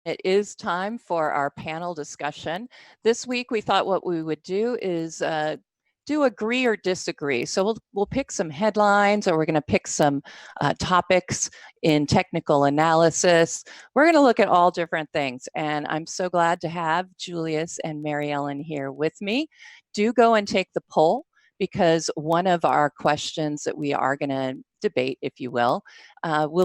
it is time for our panel discussion. This week, we thought what we would do is do agree or disagree. So we'll pick some headlines, or we're going to pick some topics in technical analysis. We're going to look at all different things. And I'm so glad to have Julius and Mary Ellen here with me. Do go and take the poll, because one of our questions that we are going to debate, if you will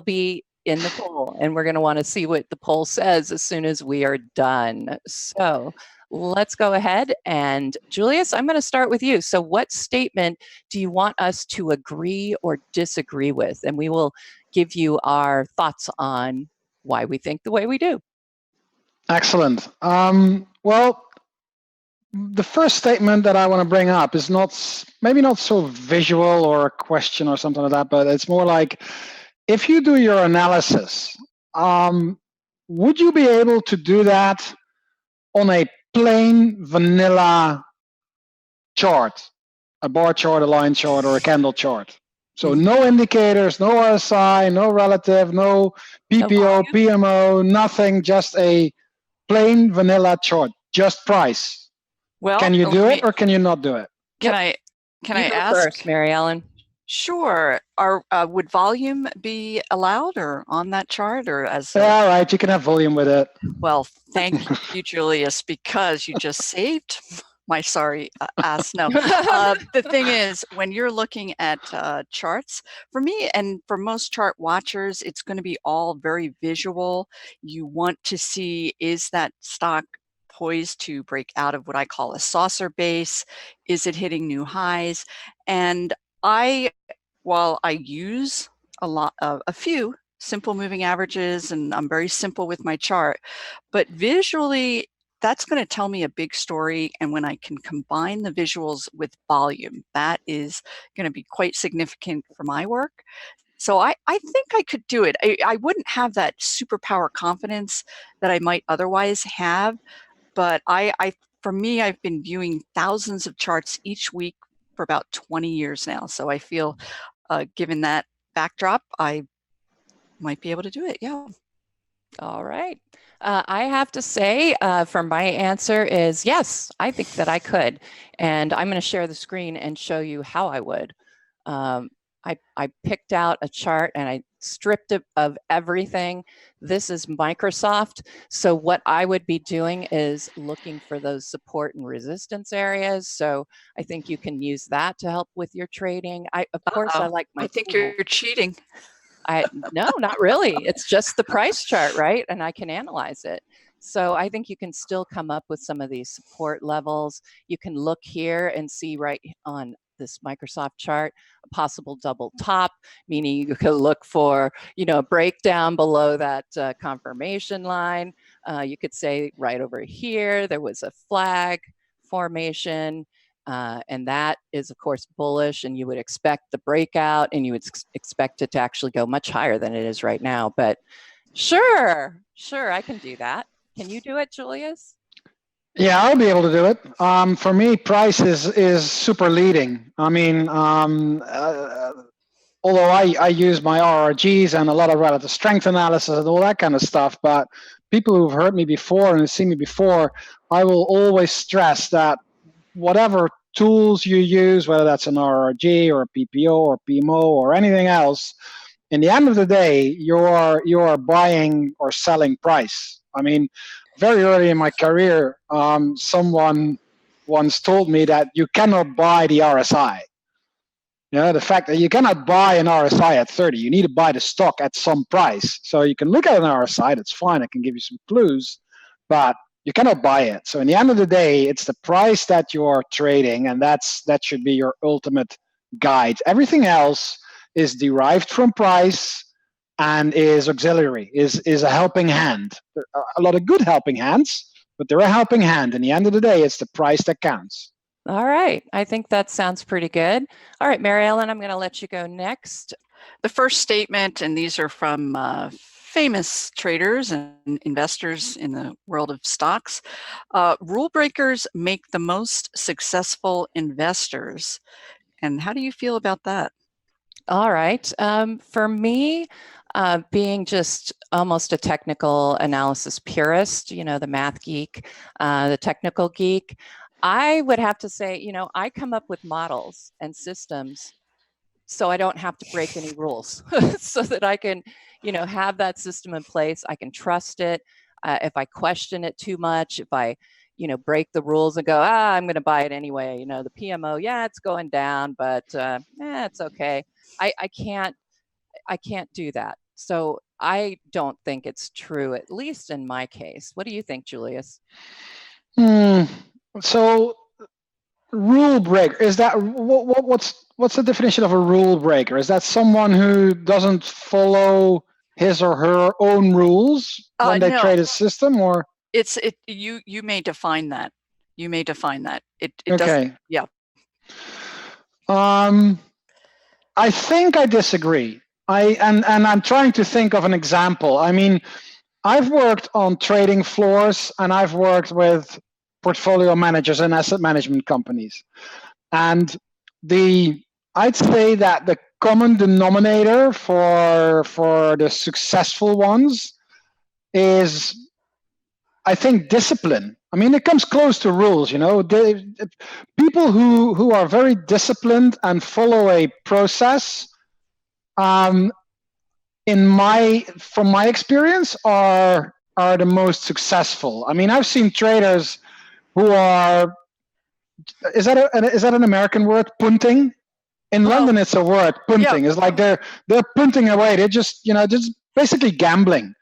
be in the poll, and we're going to want to see what the poll says as soon as we are done. So let's go ahead. And Julius, I'm going to start with you. So what statement do you want us to agree or disagree with? And we will give you our thoughts on why we think the way we do. Excellent. Well, the first statement that I want to bring up is maybe not so visual or a question or something like that, but it's more like, if you do your analysis, would you be able to do that on a plain vanilla chart, a bar chart, a line chart, or a candle chart? So no indicators, no RSI, no relative, no PPO, PMO, nothing, just a plain vanilla chart, just price. Well, can you do it or can you not do it? Can I ask first, Mary Ellen? Sure. Would volume be allowed or on that chart, or as? Yeah, right. You can have volume with it. Well, thank you, Julius, because you just saved my sorry ass. No, the thing is, when you're looking at charts, for me and for most chart watchers, it's going to be all very visual. You want to see, is that stock poised to break out of what I call a saucer base? Is it hitting new highs? And while I use a few simple moving averages, and I'm very simple with my chart, but visually, that's going to tell me a big story. And when I can combine the visuals with volume, that is going to be quite significant for my work. So I think I could do it. I wouldn't have that superpower confidence that I might otherwise have, but for me, I've been viewing thousands of charts each week for about 20 years now. So I feel, given that backdrop, I might be able to do it. Yeah. All right. I have to say, for my answer is yes, I think that I could. And I'm going to share the screen and show you how I would. I picked out a chart and I stripped it of everything. This is Microsoft. So what I would be doing is looking for those support and resistance areas. So I think you can use that to help with your trading. I like my. I think you're cheating. No, not really. It's just the price chart, right? And I can analyze it. So I think you can still come up with some of these support levels. You can look here and see right on this Microsoft chart, a possible double top, meaning you could look for, a breakdown below that confirmation line. You could say right over here, there was a flag formation. And that is, of course, bullish, and you would expect the breakout, and you would expect it to actually go much higher than it is right now. But sure, I can do that. Can you do it, Julius? Yeah, I'll be able to do it. For me, price is super leading. I mean, although I use my RRGs and a lot of relative strength analysis and all that kind of stuff, but people who've heard me before and have seen me before, I will always stress that whatever tools you use, whether that's an RRG or a PPO or PMO or anything else, in the end of the day, you are buying or selling price. I mean, very early in my career, someone once told me that you cannot buy the RSI. The fact that you cannot buy an RSI at 30, you need to buy the stock at some price. So you can look at an RSI, that's fine, I can give you some clues, but you cannot buy it. So in the end of the day, it's the price that you're trading, and that should be your ultimate guide. Everything else is derived from price and is auxiliary, is a helping hand. There are a lot of good helping hands, but they're a helping hand. In the end of the day, it's the price that counts. All right. I think that sounds pretty good. All right, Mary Ellen, I'm going to let you go next. The first statement, and these are from famous traders and investors in the world of stocks. Rule breakers make the most successful investors. And how do you feel about that? All right. For me, being just almost a technical analysis purist, the math geek, the technical geek, I would have to say, I come up with models and systems so I don't have to break any rules so that I can, have that system in place. I can trust it. If I question it too much, if I, break the rules and go, I'm going to buy it anyway, the PMO, yeah, it's going down, but it's okay. I can't do that. So I don't think it's true, at least in my case. What do you think, Julius? So rule breaker, is that what's the definition of a rule breaker? Is that someone who doesn't follow his or her own rules when they trade a system, or you may define that. You may define that. It okay. doesn't. Yeah. I think I disagree. And I'm trying to think of an example. I mean, I've worked on trading floors and I've worked with portfolio managers and asset management companies. And I'd say that the common denominator for the successful ones is, I think, discipline. I mean, it comes close to rules, people who are very disciplined and follow a process, from my experience, are the most successful. I mean, I've seen traders who are, is that an American word, punting? In London, it's a word, punting. Yeah. It's like they're punting away. They're just basically gambling.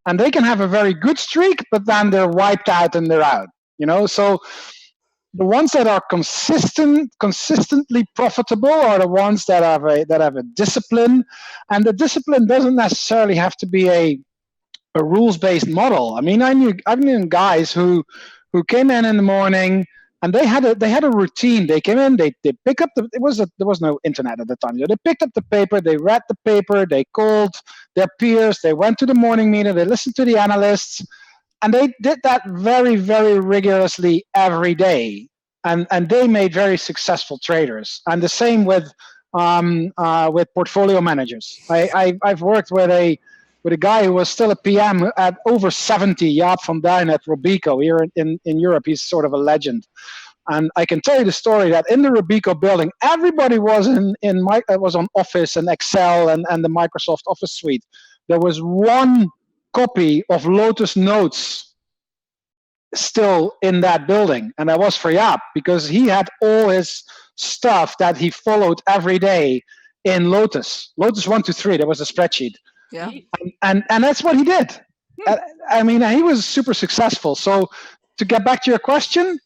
And they can have a very good streak, but then they're wiped out and they're out. So the ones that are consistently profitable are the ones that have a discipline, and the discipline doesn't necessarily have to be a rules-based model. I mean, I've known guys who came in the morning and they had a routine. They came in, they pick up there was no internet at the time. They picked up the paper, they read the paper, they called their peers, they went to the morning meeting, they listened to the analysts, and they did that very, very rigorously every day. And they made very successful traders. And the same with portfolio managers. I've worked with a guy who was still a PM at over 70, Jaap van Duin at Robeco here in Europe. He's sort of a legend. And I can tell you the story that in the Robeco building, everybody was was on Office and Excel and the Microsoft Office suite. There was one copy of Lotus Notes still in that building, and that was for Jaap, because he had all his stuff that he followed every day in Lotus 1 to 3. There was a spreadsheet. Yeah. And that's what he did. I mean, he was super successful. So to get back to your question,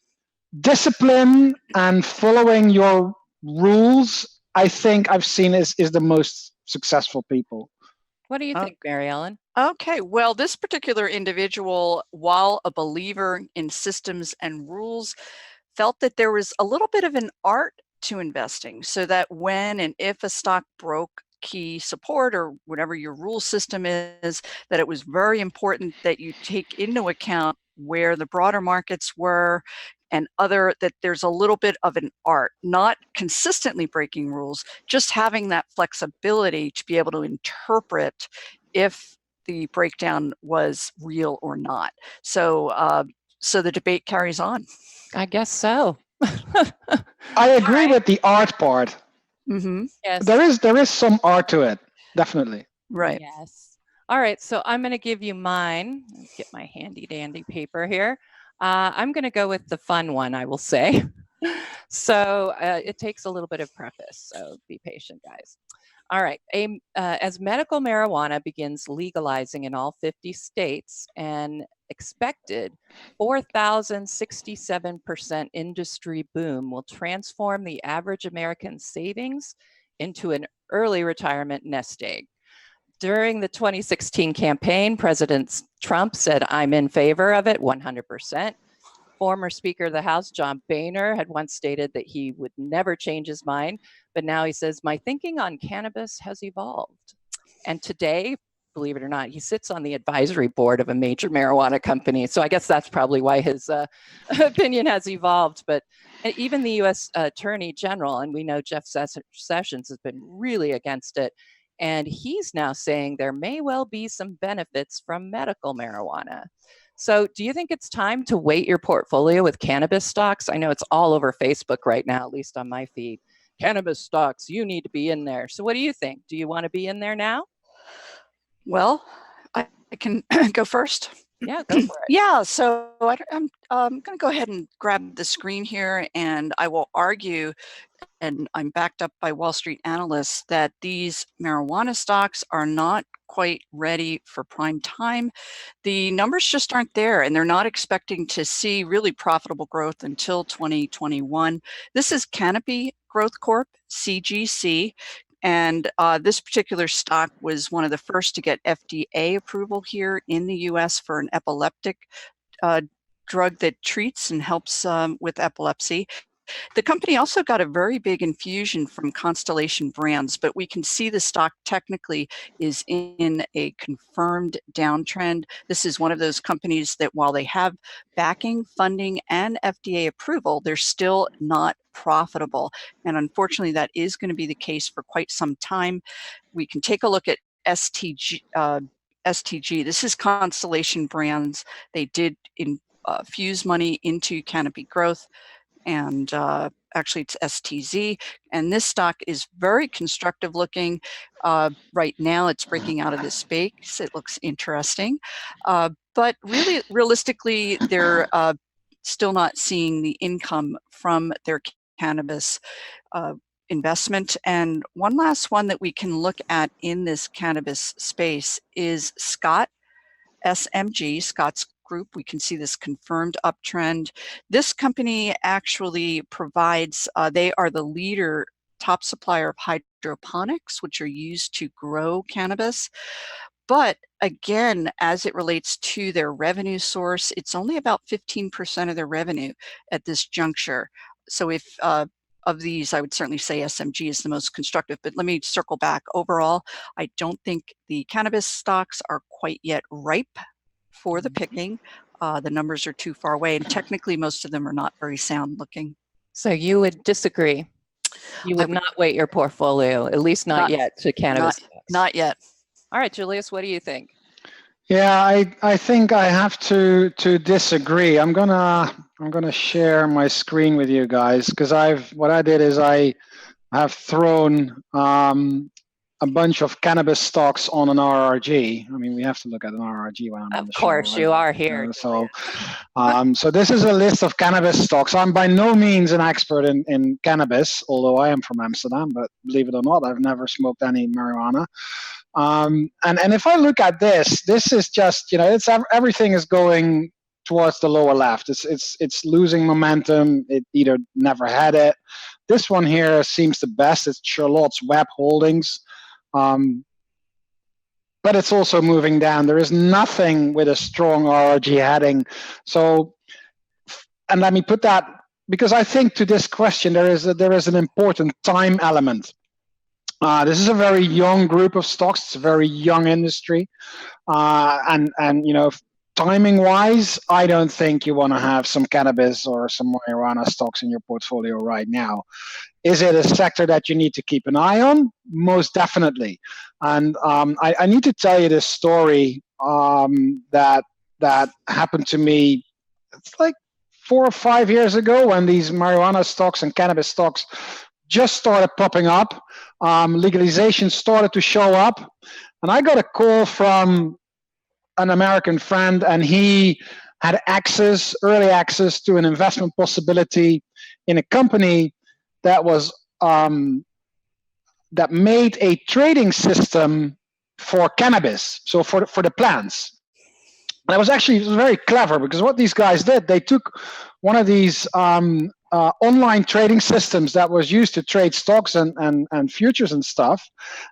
discipline and following your rules, I think I've seen is the most successful people. What do you think, Mary Ellen? Okay, well, this particular individual, while a believer in systems and rules, felt that there was a little bit of an art to investing, so that when and if a stock broke key support or whatever your rule system is, that it was very important that you take into account where the broader markets were, and that there's a little bit of an art, not consistently breaking rules, just having that flexibility to be able to interpret if the breakdown was real or not. So the debate carries on. I guess so. I agree with the art part. Mm-hmm. Yes. There is some art to it, definitely. Right. Yes. All right. So I'm going to give you mine. Let me get my handy dandy paper here. I'm going to go with the fun one, I will say. So it takes a little bit of preface, so be patient, guys. All right. As medical marijuana begins legalizing in all 50 states, an expected 4,067% industry boom will transform the average American savings into an early retirement nest egg. During the 2016 campaign, President Trump said, "I'm in favor of it 100%. Former Speaker of the House, John Boehner, had once stated that he would never change his mind, but now he says, "My thinking on cannabis has evolved." And today, believe it or not, he sits on the advisory board of a major marijuana company. So I guess that's probably why his opinion has evolved. But even the U.S. Attorney General, and we know Jeff Sessions has been really against it, And he's now saying there may well be some benefits from medical marijuana. So do you think it's time to weight your portfolio with cannabis stocks? I know it's all over Facebook right now, at least on my feed. Cannabis stocks, you need to be in there. So what do you think? Do you want to be in there now? Well, I can go first. Yeah, go for it. Yeah, so I'm going to go ahead and grab the screen here, and I will argue, and I'm backed up by Wall Street analysts, that these marijuana stocks are not quite ready for prime time. The numbers just aren't there, and they're not expecting to see really profitable growth until 2021. This is Canopy Growth Corp, CGC. And this particular stock was one of the first to get FDA approval here in the US for an epileptic drug that treats and helps with epilepsy. The company also got a very big infusion from Constellation Brands, but we can see the stock technically is in a confirmed downtrend. This is one of those companies that while they have backing, funding, and FDA approval, they're still not profitable. And unfortunately, that is going to be the case for quite some time. We can take a look at STG. This is Constellation Brands. They did infuse money into Canopy Growth, and actually it's STZ, and this stock is very constructive looking. Right now it's breaking out of this space. It looks interesting, but really realistically they're still not seeing the income from their cannabis investment. And one last one that we can look at in this cannabis space is Scott, SMG, Scott's Group. We can see this confirmed uptrend. This company actually provides, they are the leader, top supplier of hydroponics, which are used to grow cannabis. But again, as it relates to their revenue source, it's only about 15% of their revenue at this juncture. So if of these, I would certainly say SMG is the most constructive, but let me circle back. Overall, I don't think the cannabis stocks are quite yet ripe for the picking. The numbers are too far away, and technically most of them are not very sound looking. So you would disagree? You would not weight your portfolio, at least not yet, to cannabis stocks? Not yet. All right, Julius, what do you think? Yeah, I think I have to disagree. I'm gonna share my screen with you guys, because what I did is I have thrown a bunch of cannabis stocks on an RRG. I mean, we have to look at an RRG when I'm on the show. Of course, you are here. So this is a list of cannabis stocks. I'm by no means an expert in cannabis, although I am from Amsterdam, but believe it or not, I've never smoked any marijuana. And if I look at this is just, it's everything is going towards the lower left. It's losing momentum. It either never had it. This one here seems the best. It's Charlotte's Web Holdings. But it's also moving down. There is nothing with a strong RRG heading. So, and let me put that, because I think to this question there is an important time element. This is a very young group of stocks. It's a very young industry, and timing wise, I don't think you want to have some cannabis or some marijuana stocks in your portfolio right now. Is it a sector that you need to keep an eye on? Most definitely. And I need to tell you this story that happened to me. It's like 4 or 5 years ago when these marijuana stocks and cannabis stocks just started popping up. Legalization started to show up, and I got a call from an American friend, and he had early access to an investment possibility in a company that was that made a trading system for cannabis, so for the plants. And it was very clever, because what these guys did, they took one of these online trading systems that was used to trade stocks and futures and stuff,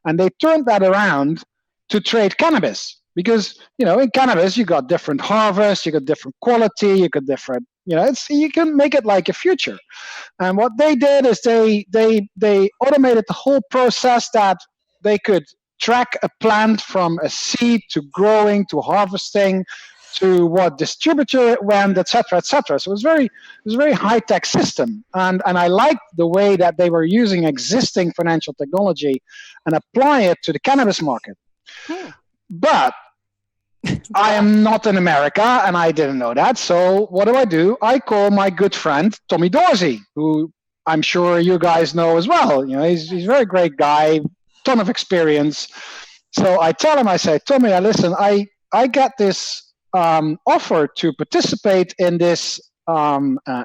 and they turned that around to trade cannabis. Because in cannabis you got different harvests, you got different quality, you got different, you can make it like a future. And what they did is they automated the whole process, that they could track a plant from a seed to growing to harvesting to what distributor it went, etc., etc. So it was a very high-tech system, and I liked the way that they were using existing financial technology and apply it to the cannabis market. But I am not in America, and I didn't know that. So what do? I call my good friend Tommy Dorsey, who I'm sure you guys know as well. You know, he's a very great guy, ton of experience. So I tell him, I say, Tommy, listen, I got this offer to participate in this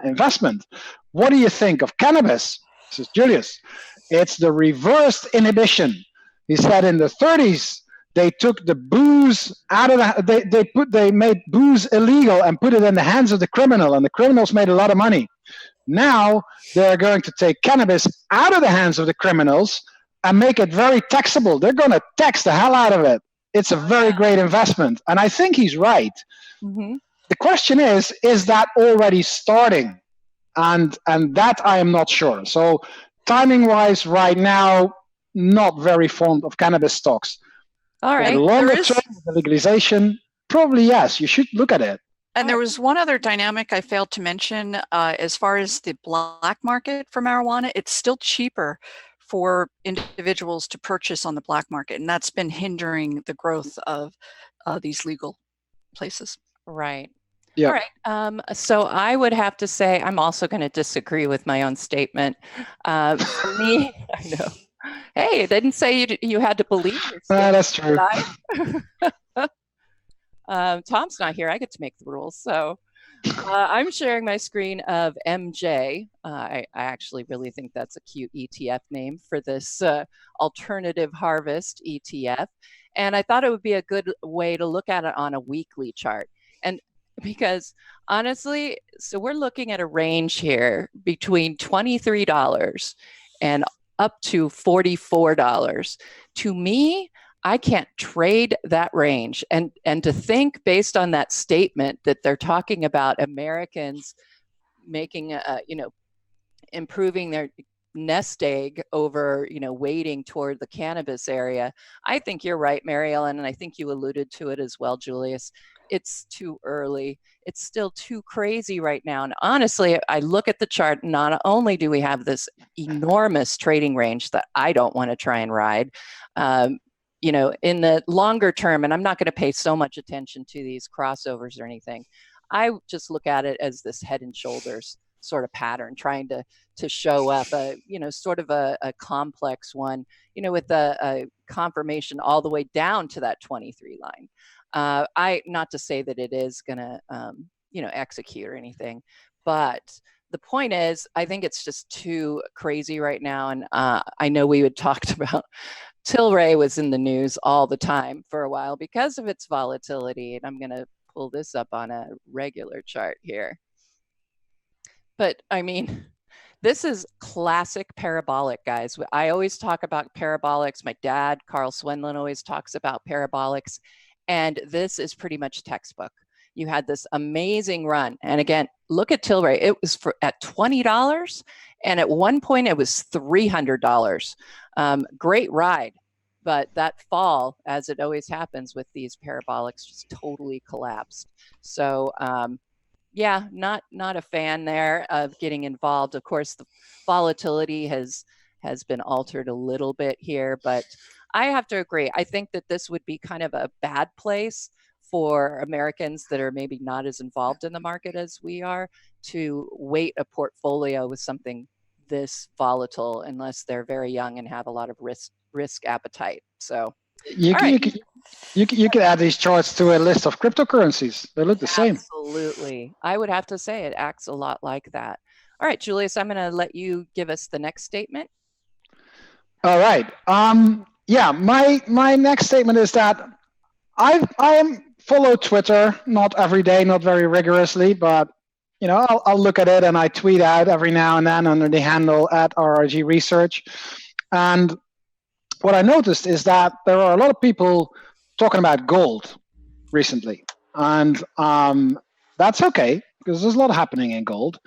investment. What do you think of cannabis? He says, Julius, it's the reversed inhibition. He said in the 30s, they took the booze out of they made booze illegal and put it in the hands of the criminal, and the criminals made a lot of money. Now they're going to take cannabis out of the hands of the criminals and make it very taxable. They're going to tax the hell out of it. It's a very great investment. And I think he's right. Mm-hmm. The question is that already starting? And that I am not sure. So timing-wise, right now, not very fond of cannabis stocks. All right. Longer term, the legalization, probably yes, you should look at it. And there was one other dynamic I failed to mention as far as the black market for marijuana. It's still cheaper for individuals to purchase on the black market, and that's been hindering the growth of these legal places. Right. Yeah. All right. So I would have to say I'm also going to disagree with my own statement. For me, I know. Hey, it didn't say you had to believe it. That's true. Tom's not here. I get to make the rules. So I'm sharing my screen of MJ. I actually really think that's a cute ETF name for this alternative harvest ETF. And I thought it would be a good way to look at it on a weekly chart. And because honestly, so we're looking at a range here between $23 and up to $44. To me, I can't trade that range. And to think based on that statement that they're talking about Americans making, improving their nest egg over, wading toward the cannabis area. I think you're right, Mary Ellen, and I think you alluded to it as well, Julius. It's too early. It's still too crazy right now. And honestly, I look at the chart, not only do we have this enormous trading range that I don't want to try and ride, in the longer term, and I'm not going to pay so much attention to these crossovers or anything. I just look at it as this head and shoulders sort of pattern, trying to show up sort of a complex one, with a confirmation all the way down to that 23 line. Not to say that it is going to, execute or anything, but the point is, I think it's just too crazy right now. And I know we had talked about Tilray was in the news all the time for a while because of its volatility. And I'm going to pull this up on a regular chart here. But I mean, this is classic parabolic, guys. I always talk about parabolics. My dad, Carl Swenlin, always talks about parabolics. And this is pretty much textbook. You had this amazing run. And again, look at Tilray. It was at $20. And at one point, it was $300. Great ride. But that fall, as it always happens with these parabolics, just totally collapsed. So, not a fan there of getting involved. Of course, the volatility has been altered a little bit here, but I have to agree. I think that this would be kind of a bad place for Americans that are maybe not as involved in the market as we are to weight a portfolio with something this volatile unless they're very young and have a lot of risk appetite. So you can add these charts to a list of cryptocurrencies. They look the same. Absolutely. I would have to say it acts a lot like that. All right, Julius, I'm going to let you give us the next statement. All right. My next statement is that I follow Twitter, not every day, not very rigorously, but I'll look at it and I tweet out every now and then under the handle @RRG Research. And what I noticed is that there are a lot of people talking about gold recently. And that's okay, because there's a lot happening in gold.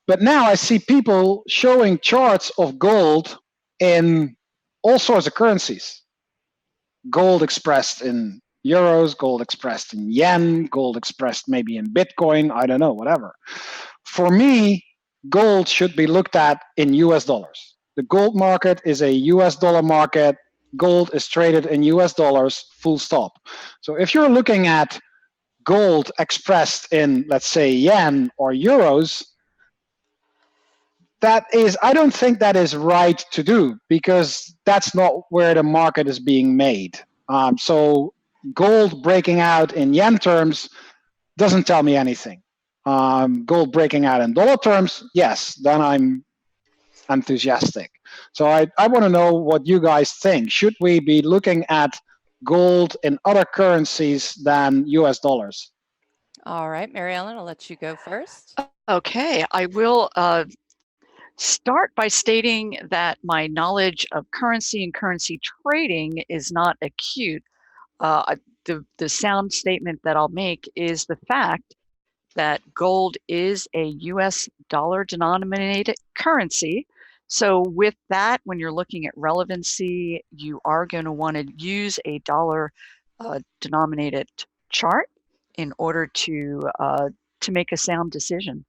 But now I see people showing charts of gold in all sorts of currencies. Gold expressed in euros, gold expressed in yen, gold expressed maybe in Bitcoin, I don't know, whatever. For me, gold should be looked at in US dollars. The gold market is a US dollar market. Gold is traded in US dollars, full stop. So if you're looking at gold expressed in, let's say, yen or euros, I don't think that is right to do, because that's not where the market is being made. So gold breaking out in yen terms doesn't tell me anything. Gold breaking out in dollar terms, yes, then I'm enthusiastic. So I want to know what you guys think. Should we be looking at gold in other currencies than US dollars? All right, Mary Ellen, I'll let you go first. Okay, I will start by stating that my knowledge of currency and currency trading is not acute. The sound statement that I'll make is the fact that gold is a US dollar denominated currency. So with that, when you're looking at relevancy, you are going to want to use a dollar denominated chart in order to make a sound decision.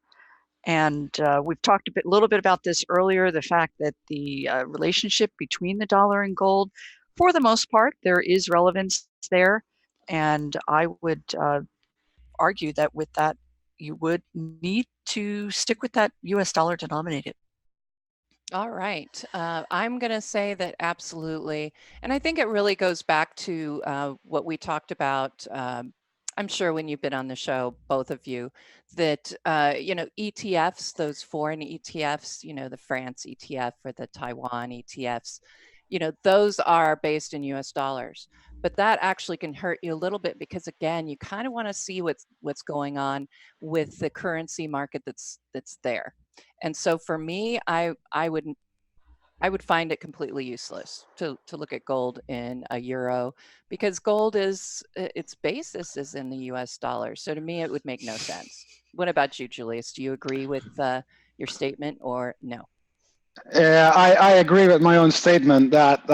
And we've talked a little bit about this earlier, the fact that the relationship between the dollar and gold, for the most part, there is relevance there. And I would argue that with that, you would need to stick with that US dollar denominated. All right. I'm going to say that absolutely. And I think it really goes back to what we talked about. I'm sure when you've been on the show, both of you, that, ETFs, those foreign ETFs, the France ETF or the Taiwan ETFs, those are based in US dollars. But that actually can hurt you a little bit, because again, you kind of want to see what's going on with the currency market that's there. And so for me, I would find it completely useless to look at gold in a euro, because gold its basis is in the US dollar. So to me, it would make no sense. What about you, Julius? Do you agree with your statement or no? Yeah, I agree with my own statement that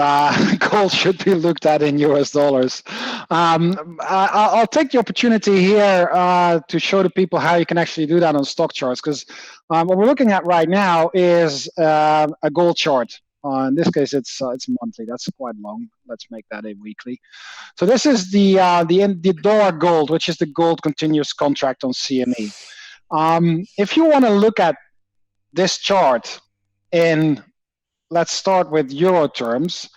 gold should be looked at in US dollars. I'll take the opportunity here to show the people how you can actually do that on StockCharts, because what we're looking at right now is a gold chart. In this case, it's monthly. That's quite long. Let's make that a weekly. So this is the dollar gold, which is the gold continuous contract on CME. If you want to look at this chart in, let's start with euro terms,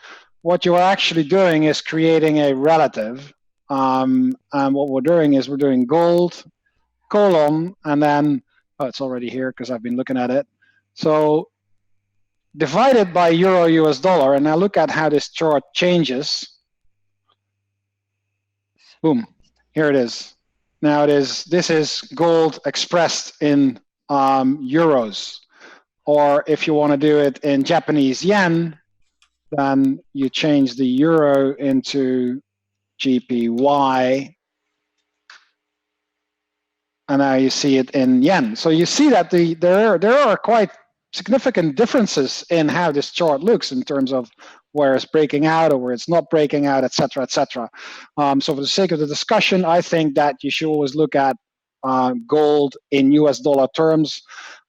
what you're actually doing is creating a relative. And what we're doing is we're doing gold, column, and then, oh, it's already here because I've been looking at it. So divided by euro US dollar, and now look at how this chart changes. Boom, here it is. Now this is gold expressed in euros. Or if you want to do it in Japanese yen, then you change the euro into GPY. And now you see it in yen. So you see that there are quite significant differences in how this chart looks in terms of where it's breaking out or where it's not breaking out, et cetera, et cetera. So for the sake of the discussion, I think that you should always look at gold in US dollar terms.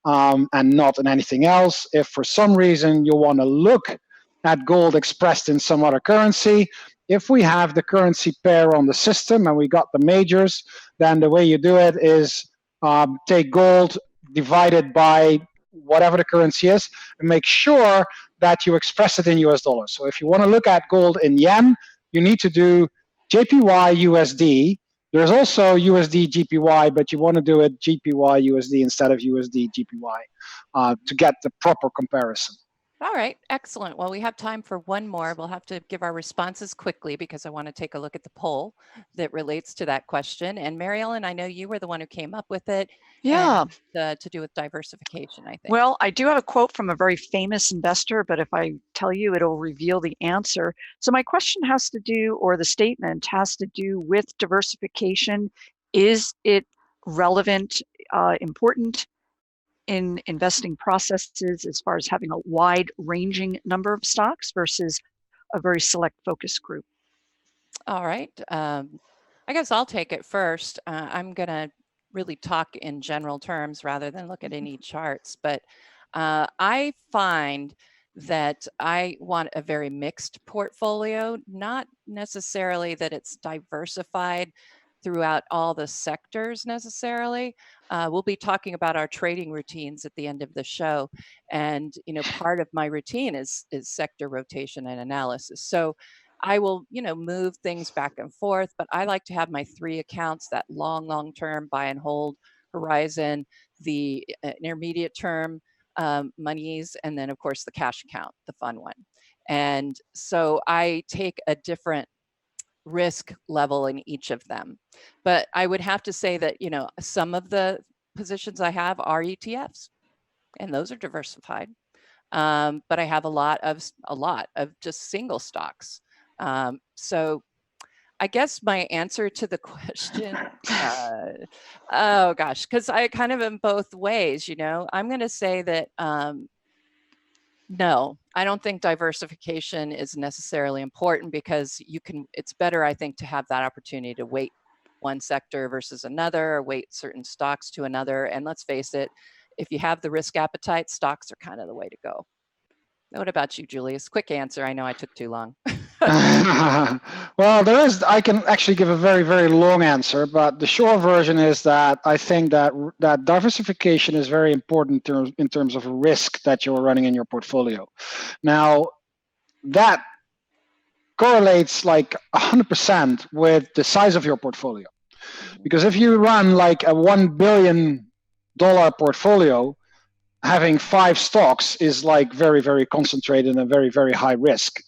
And not in anything else. If for some reason you want to look at gold expressed in some other currency, if we have the currency pair on the system and we got the majors, then the way you do it is take gold divided by whatever the currency is and make sure that you express it in US dollars. So if you want to look at gold in yen, you need to do JPY USD. There's also USD GPY, but you want to do it GPY USD instead of USD GPY to get the proper comparison. All right, excellent. Well, we have time for one more. We'll have to give our responses quickly because I want to take a look at the poll that relates to that question. And Mary Ellen, I know you were the one who came up with it. Yeah. To do with diversification, I think. Well, I do have a quote from a very famous investor, but if I tell you, it'll reveal the answer. So my question has to do, or the statement has to do with diversification. Is it relevant, important in investing processes as far as having a wide ranging number of stocks versus a very select focus group? All right. I guess I'll take it first. I'm going to really talk in general terms rather than look at any charts, but I find that I want a very mixed portfolio, not necessarily that it's diversified throughout all the sectors necessarily. We'll be talking about our trading routines at the end of the show. And, part of my routine is sector rotation and analysis. So I will, move things back and forth, but I like to have my 3 accounts, that long-term buy and hold horizon, the intermediate term monies, and then of course the cash account, the fun one. And so I take a different risk level in each of them. But I would have to say that, some of the positions I have are ETFs, and those are diversified. But I have a lot of just single stocks. So I guess my answer to the question, oh gosh, because I kind of am both ways, I'm going to say that no, I don't think diversification is necessarily important because it's better, I think, to have that opportunity to weight one sector versus another, or weight certain stocks to another. And let's face it, if you have the risk appetite, stocks are kind of the way to go. What about you, Julius? Quick answer. I know I took too long. Well, I can actually give a very, very long answer, but the short version is that I think that diversification is very important in terms of risk that you're running in your portfolio. Now, that correlates like 100% with the size of your portfolio. Because if you run like a $1 billion portfolio, having 5 stocks is like very, very concentrated and very, very high risk.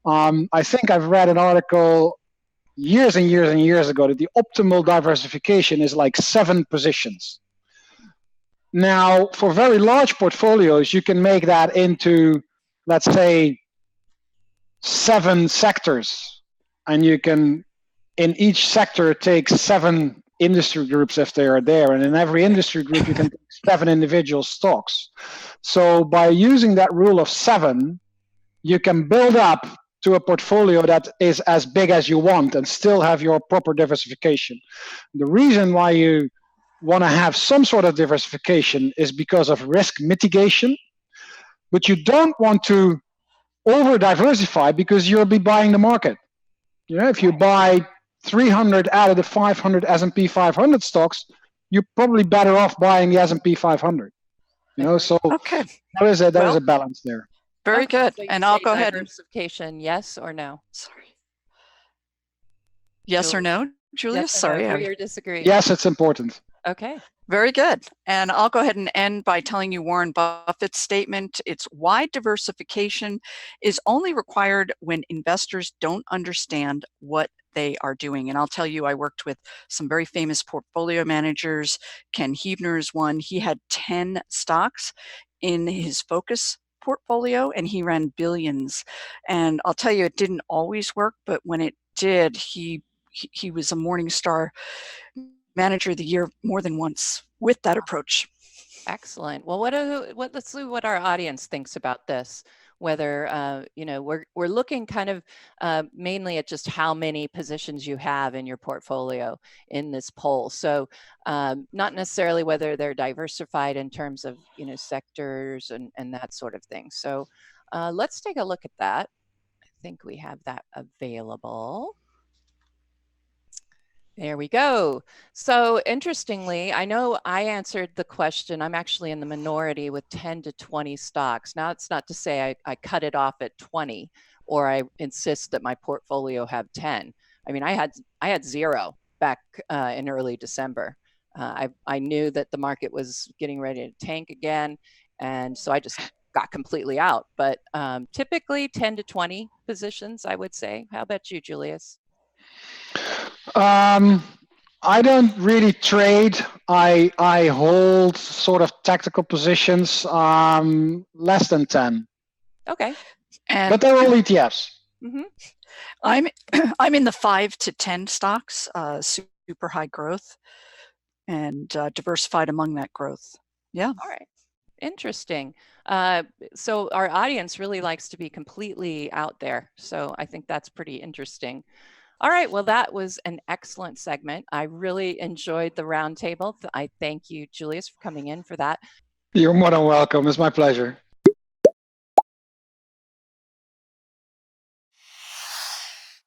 I think I've read an article years and years and years ago that the optimal diversification is like 7 positions. Now, for very large portfolios, you can make that into, let's say, 7 sectors, and you can, in each sector, take 7 industry groups if they are there, and in every industry group you can take 7 individual stocks. So by using that rule of 7, you can build up to a portfolio that is as big as you want and still have your proper diversification. The reason why you want to have some sort of diversification is because of risk mitigation, but you don't want to over diversify because you'll be buying the market. If you buy 300 out of the 500 S&P 500 stocks, you're probably better off buying the S&P 500. So okay. there is a balance there. Very good. So and I'll go ahead. Diversification, yes or no? Sorry. Yes or no, Julius? Yes Sorry. Agree or disagree? Yes, it's important. Okay. Very good. And I'll go ahead and end by telling you Warren Buffett's statement. It's why diversification is only required when investors don't understand what they are doing. And I'll tell you, I worked with some very famous portfolio managers. Ken Huebner is one. He had 10 stocks in his focus portfolio and he ran billions. And I'll tell you, it didn't always work, but when it did, he was a Morningstar Manager of the Year more than once with that approach. Excellent. Well, let's see what our audience thinks about this. Whether we're looking kind of mainly at just how many positions you have in your portfolio in this poll. So not necessarily whether they're diversified in terms of sectors and that sort of thing. So let's take a look at that. I think we have that available. There we go. So interestingly, I know I answered the question. I'm actually in the minority with 10 to 20 stocks. Now, it's not to say I cut it off at 20 or I insist that my portfolio have 10. I mean, I had 0 back in early December. I knew that the market was getting ready to tank again. And so I just got completely out. But typically 10 to 20 positions, I would say. How about you, Julius? I don't really trade. I hold sort of tactical positions, less than 10. Okay. But they're all ETFs. Mm-hmm. I'm in the 5 to 10 stocks, super high growth, and diversified among that growth. Yeah. All right. Interesting. So our audience really likes to be completely out there. So I think that's pretty interesting. All right, well, that was an excellent segment. I really enjoyed the roundtable. I thank you, Julius, for coming in for that. You're more than welcome. It's my pleasure.